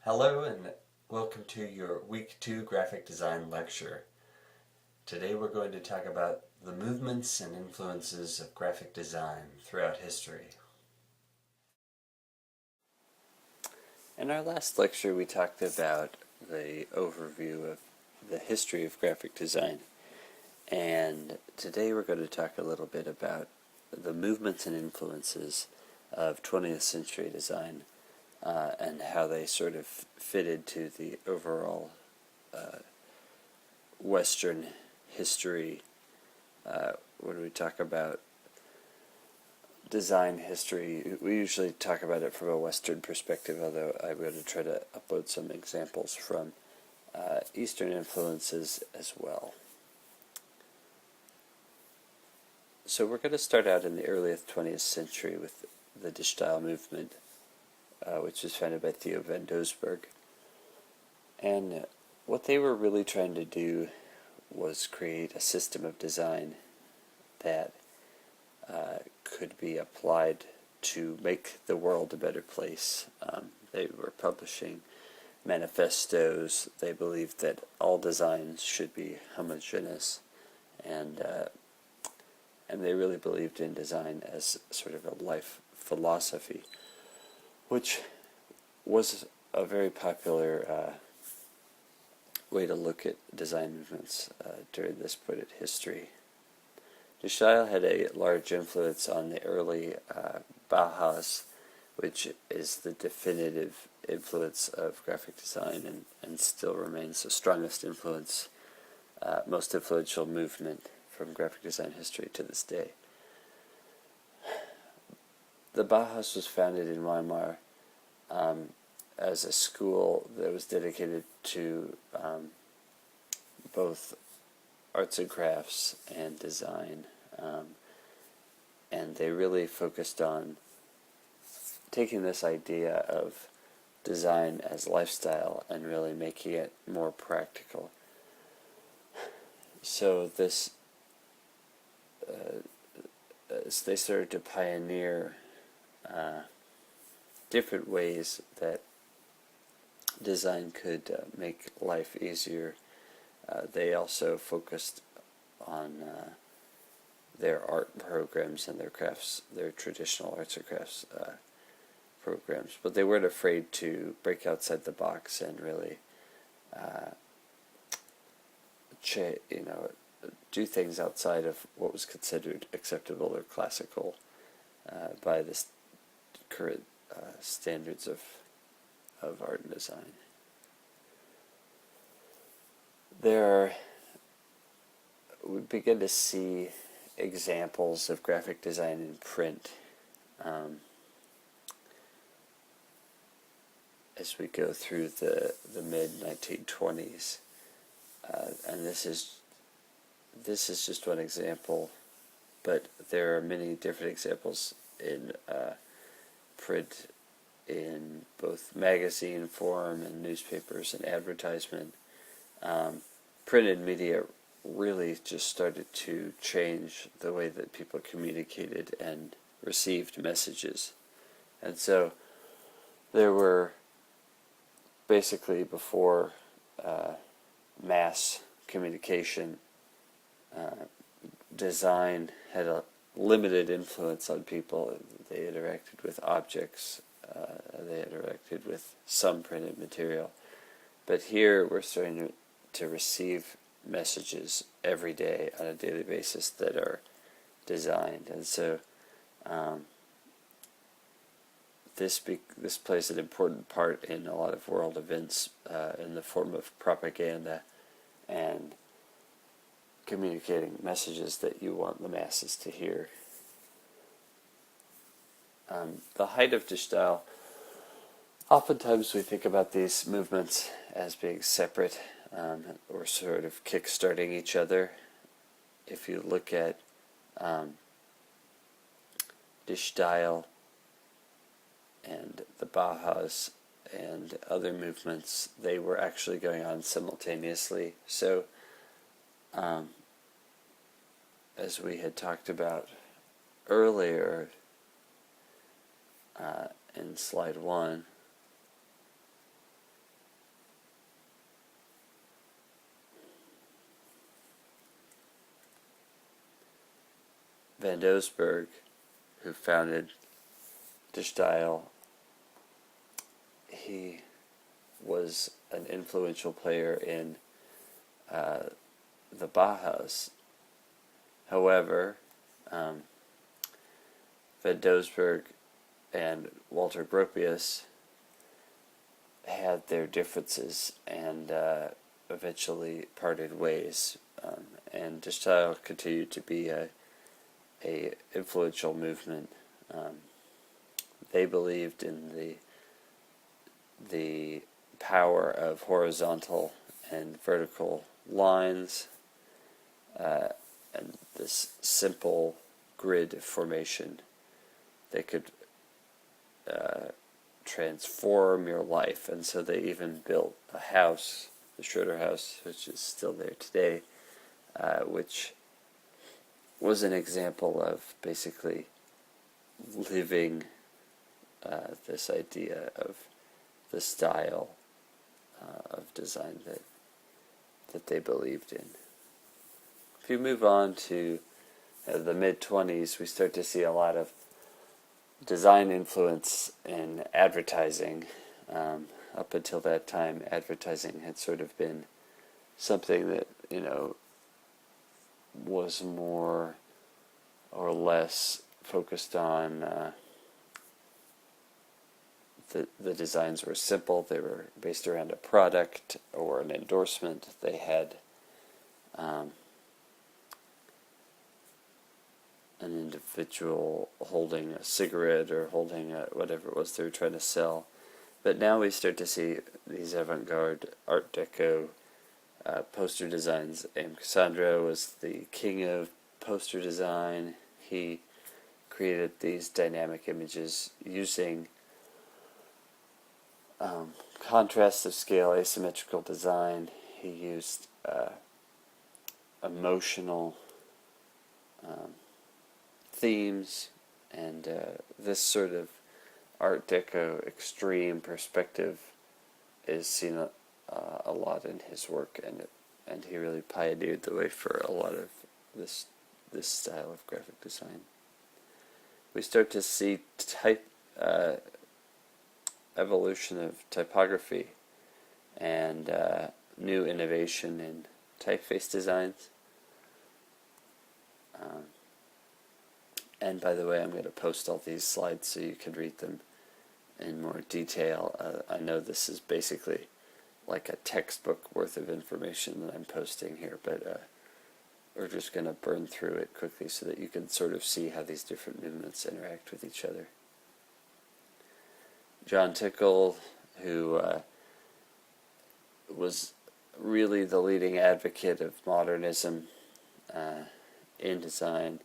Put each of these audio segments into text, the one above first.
Hello and welcome to your Week 2 Graphic Design lecture. Today we're going to talk about the movements and influences of graphic design throughout history. In our last lecture we talked about the overview of the history of graphic design, and today we're going to talk a little bit about the movements and influences of 20th century design and how they sort of fitted to the overall Western history. When we talk about design history, we usually talk about it from a Western perspective, although I'm going to try to upload some examples from Eastern influences as well. So we're going to start out in the early 20th century with the Die Style movement, which was founded by Theo van Doesburg. And what they were really trying to do was create a system of design that could be applied to make the world a better place. They were publishing manifestos. They believed that all designs should be homogeneous, and they really believed in design as sort of a life philosophy, which was a very popular way to look at design movements during this point in history. Die Style had a large influence on the early Bauhaus, which is the definitive influence of graphic design and still remains the strongest influence, most influential movement from graphic design history to this day. The Bauhaus was founded in Weimar as a school that was dedicated to both arts and crafts and design, and they really focused on taking this idea of design as lifestyle and really making it more practical. So this they started to pioneer different ways that design could make life easier. They also focused on their art programs and their crafts, their traditional arts and crafts programs, but they weren't afraid to break outside the box and really do things outside of what was considered acceptable or classical by the current standards of art and design. We begin to see examples of graphic design in print as we go through the mid-1920s, and this is just one example, but there are many different examples in print in both magazine form and newspapers and advertisement. Printed media really just started to change the way that people communicated and received messages. And so there were basically, before mass communication, design had a limited influence on people. They interacted with objects, they interacted with some printed material. But here we're starting to receive messages every day on a daily basis that are designed, and so this plays an important part in a lot of world events in the form of propaganda and communicating messages that you want the masses to hear. The height of Die Style, oftentimes we think about these movements as being separate or sort of kick-starting each other. If you look at Die Style and the Bauhaus and other movements, they were actually going on simultaneously. So, as we had talked about earlier in slide 1, Van Doesburg, who founded De Stijl, he was an influential player in the Bauhaus. However, Van Doesburg and Walter Gropius had their differences and eventually parted ways. And De Stijl continued to be a influential movement. They believed in the power of horizontal and vertical lines, and this simple grid formation that could transform your life. And so they even built a house, the Schroeder House, which is still there today, which was an example of basically living this idea of the style of design that they believed in. If you move on to the mid-20s, we start to see a lot of design influence in advertising. Up until that time, advertising had sort of been something that, was more or less focused on the designs were simple. They were based around a product or an endorsement. They had an individual holding a cigarette or holding whatever it was they were trying to sell. But now we start to see these avant-garde Art Deco poster designs. M. Cassandra was the king of poster design. He created these dynamic images using contrast of scale, asymmetrical design. He used emotional themes, and this sort of Art Deco extreme perspective is seen a lot in his work, and he really pioneered the way for a lot of this style of graphic design. We start to see evolution of typography and new innovation in typeface designs. And by the way, I'm going to post all these slides so you can read them in more detail. I know this is basically like a textbook worth of information that I'm posting here, but we're just going to burn through it quickly so that you can sort of see how these different movements interact with each other. John Tickle, who was really the leading advocate of modernism in design,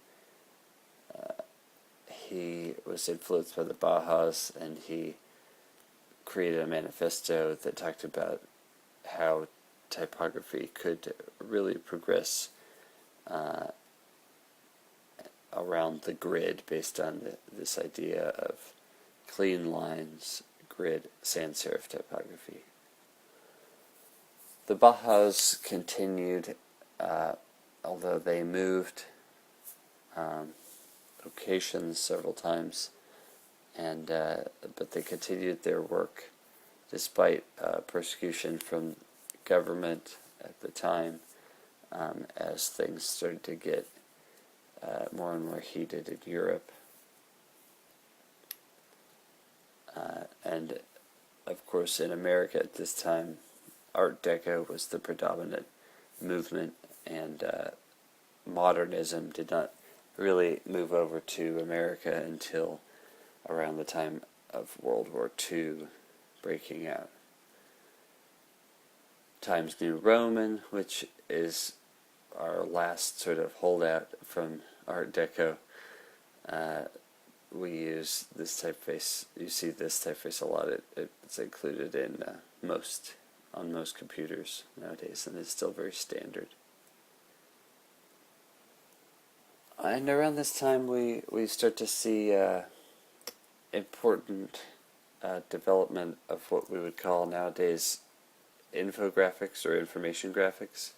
he was influenced by the Bauhaus, and he created a manifesto that talked about how typography could really progress around the grid based on this idea of clean lines, grid, sans serif typography. The Bauhaus continued, although they moved locations several times, and but they continued their work despite persecution from government at the time, as things started to get more and more heated in Europe. And of course in America at this time, Art Deco was the predominant movement, and modernism did not really move over to America until around the time of World War II breaking out. Times New Roman, which is our last sort of holdout from Art Deco, we use this typeface. You see this typeface a lot. It's included in on most computers nowadays, and it's still very standard. And around this time, we start to see important development of what we would call nowadays infographics or information graphics.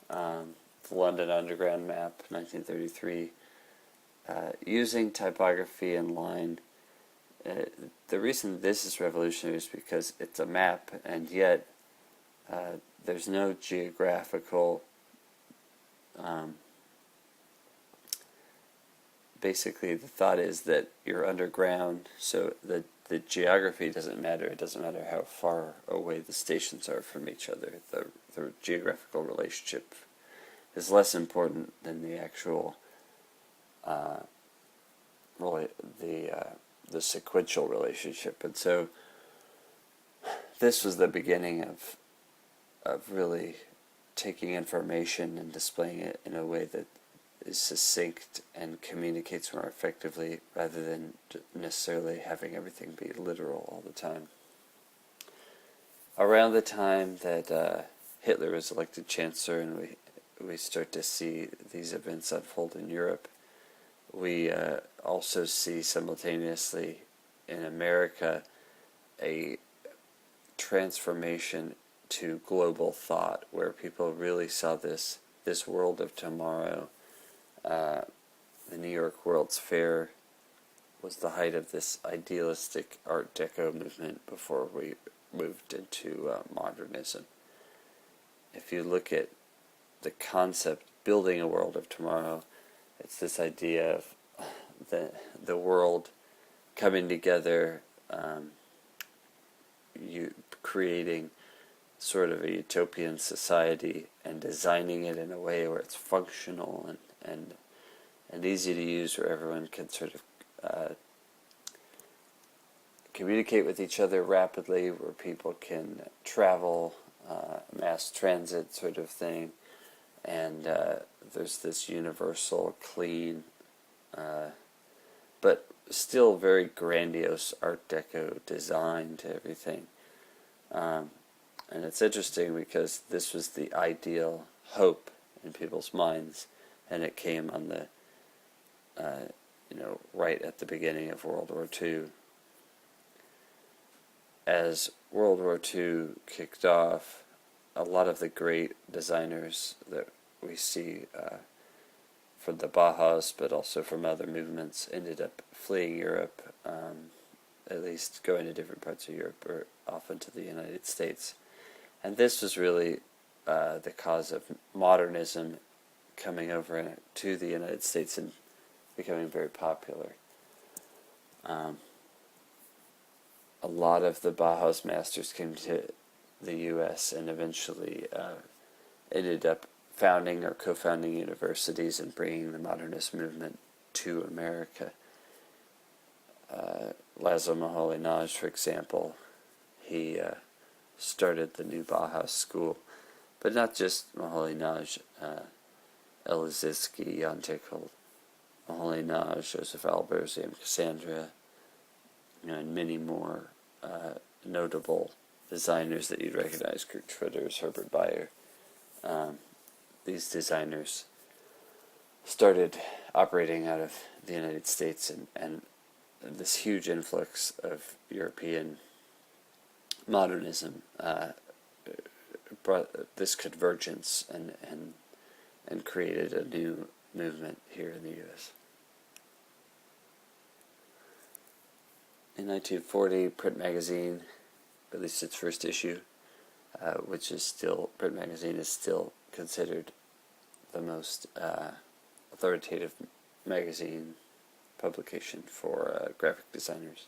The London Underground map, 1933, using typography and line. The reason this is revolutionary is because it's a map, and yet there's no geographical. Basically, the thought is that you're underground, so the geography doesn't matter. It doesn't matter how far away the stations are from each other. The geographical relationship is less important than the actual the sequential relationship. And so this was the beginning of really taking information and displaying it in a way that is succinct and communicates more effectively, rather than necessarily having everything be literal all the time. Around the time that Hitler was elected Chancellor and we start to see these events unfold in Europe, we also see simultaneously in America a transformation to global thought, where people really saw this world of tomorrow. The New York World's Fair was the height of this idealistic Art Deco movement before we moved into modernism. If you look at the concept, building a world of tomorrow, it's this idea of the world coming together, you creating sort of a utopian society and designing it in a way where it's functional and easy to use, where everyone can sort of communicate with each other rapidly, where people can travel, mass transit sort of thing, and there's this universal, clean, but still very grandiose Art Deco design to everything. And it's interesting because this was the ideal hope in people's minds, and it came on the right at the beginning of World War II. As World War II kicked off, a lot of the great designers that we see from the Bauhaus, but also from other movements, ended up fleeing Europe, at least going to different parts of Europe, or often to the United States. And this was really the cause of modernism coming over to the United States and becoming very popular. A lot of the Bauhaus masters came to the U.S. and eventually ended up founding or co-founding universities and bringing the modernist movement to America. Laszlo Moholy-Nagy, for example, he started the new Bauhaus school, but not just Moholy-Nagy, El Lissitzky, Jan Tickhold, Moholy-Nagy, Joseph Albers, M. Cassandra, and many more notable designers that you'd recognize, Kurt Schwitters, Herbert Bayer. These designers started operating out of the United States, and this huge influx of European modernism brought this convergence and created a new movement here in the U.S. In 1940, Print Magazine released its first issue, which is still, Print Magazine is still considered the most authoritative magazine publication for graphic designers.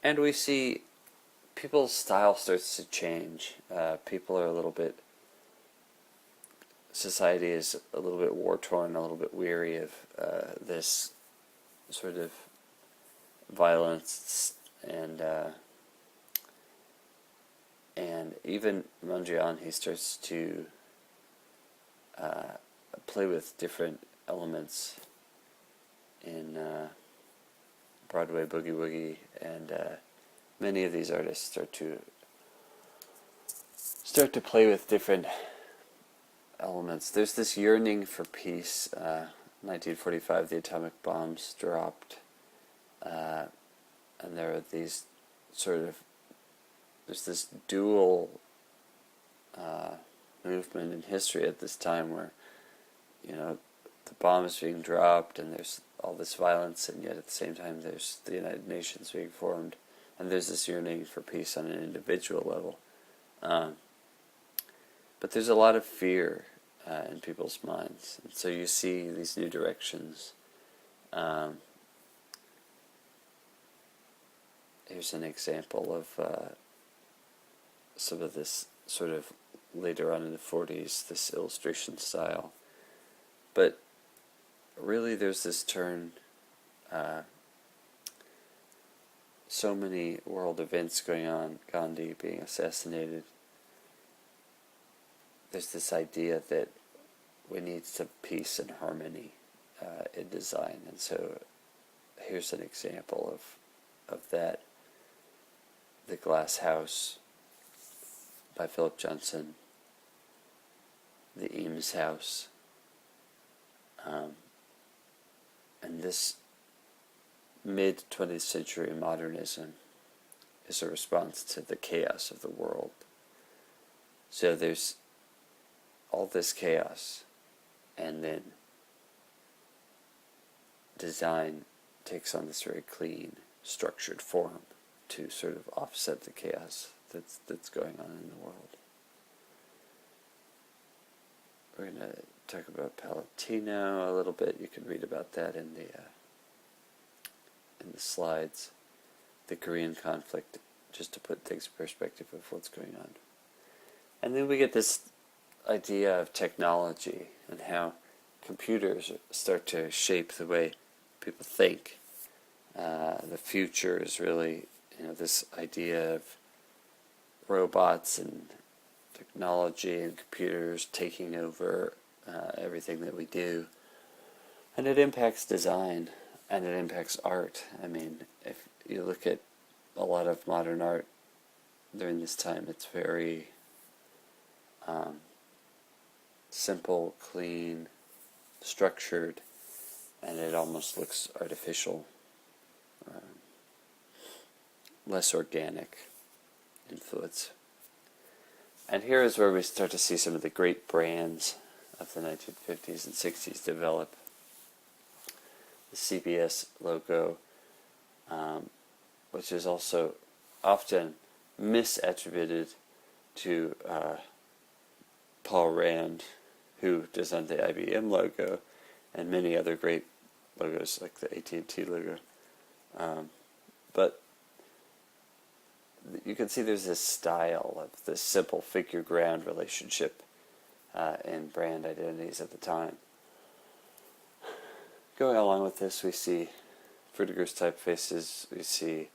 And we see people's style starts to change. People are a little bit, society is a little bit war-torn, a little bit weary of this sort of violence, and even Mondrian, he starts to play with different elements in Broadway Boogie Woogie, and many of these artists start to play with different elements. There's this yearning for peace. 1945, the atomic bombs dropped, and there are these there's this dual movement in history at this time where, the bombs being dropped, and there's all this violence, and yet at the same time there's the United Nations being formed, and there's this yearning for peace on an individual level. But there's a lot of fear in people's minds, and so you see these new directions. Here's an example of some of this sort of later on in the 40s, this illustration style. But really there's this turn, so many world events going on, Gandhi being assassinated. There's this idea that we need some peace and harmony in design, and so here's an example of that. The Glass House by Philip Johnson, the Eames House, and this mid-20th century modernism is a response to the chaos of the world. So there's all this chaos, and then design takes on this very clean, structured form to sort of offset the chaos that's going on in the world. We're going to talk about Palatino a little bit. You can read about that in the slides. The Korean conflict, just to put things in perspective of what's going on. And then we get this idea of technology and how computers start to shape the way people think. The future is really, this idea of robots and technology and computers taking over everything that we do. And it impacts design, and it impacts art. I mean, if you look at a lot of modern art during this time, it's very simple, clean, structured, and it almost looks artificial, less organic influence. And here is where we start to see some of the great brands of the 1950s and 60s develop. The CBS logo, which is also often misattributed to Paul Rand, who designed the IBM logo and many other great logos like the AT&T logo. But you can see there's this style of this simple figure-ground relationship in brand identities at the time. Going along with this, we see Frutiger's typefaces, we see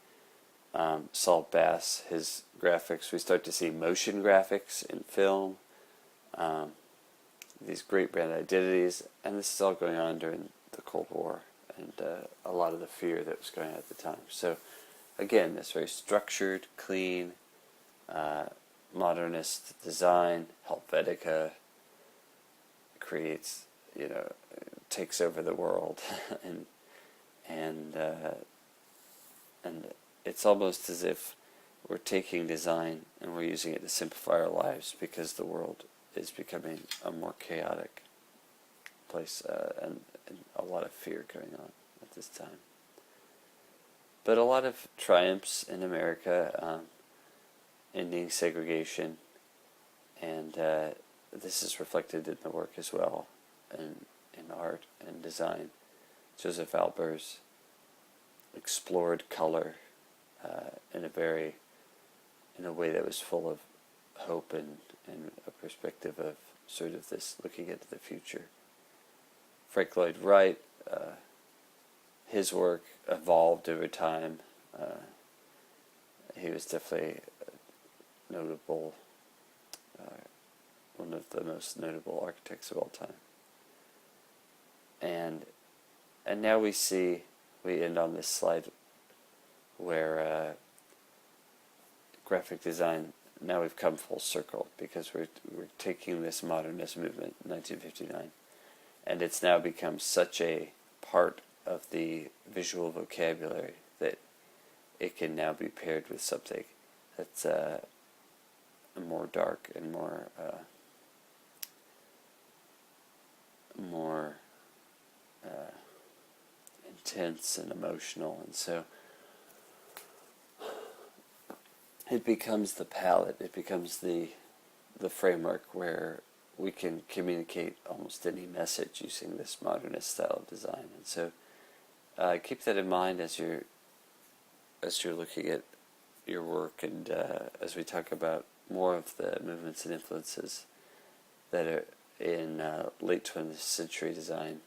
Saul Bass, his graphics. We start to see motion graphics in film, these great brand identities, and this is all going on during the Cold War and a lot of the fear that was going on at the time. So again, this very structured, clean, modernist design. Helvetica creates, takes over the world, and it's almost as if we're taking design and we're using it to simplify our lives, because the world is becoming a more chaotic place, and a lot of fear going on at this time. But a lot of triumphs in America, ending segregation, and this is reflected in the work as well, in art and design. Joseph Albers explored color in a way that was full of hope and a perspective of sort of this looking into the future. Frank Lloyd Wright, his work evolved over time. He was definitely notable, one of the most notable architects of all time. And now we end on this slide where graphic design, now we've come full circle, because we're taking this modernist movement in 1959, and it's now become such a part of the visual vocabulary that it can now be paired with something that's more dark and more intense and emotional, and so it becomes the palette, it becomes the framework where we can communicate almost any message using this modernist style of design. And so keep that in mind as you're looking at your work, and as we talk about more of the movements and influences that are in late 20th century design,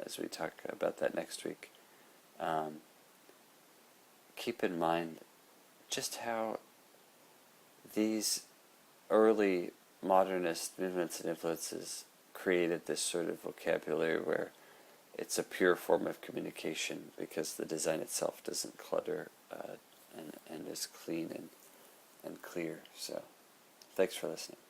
as we talk about that next week. Keep in mind just how these early modernist movements and influences created this sort of vocabulary where it's a pure form of communication because the design itself doesn't clutter and is clean and clear. So, thanks for listening.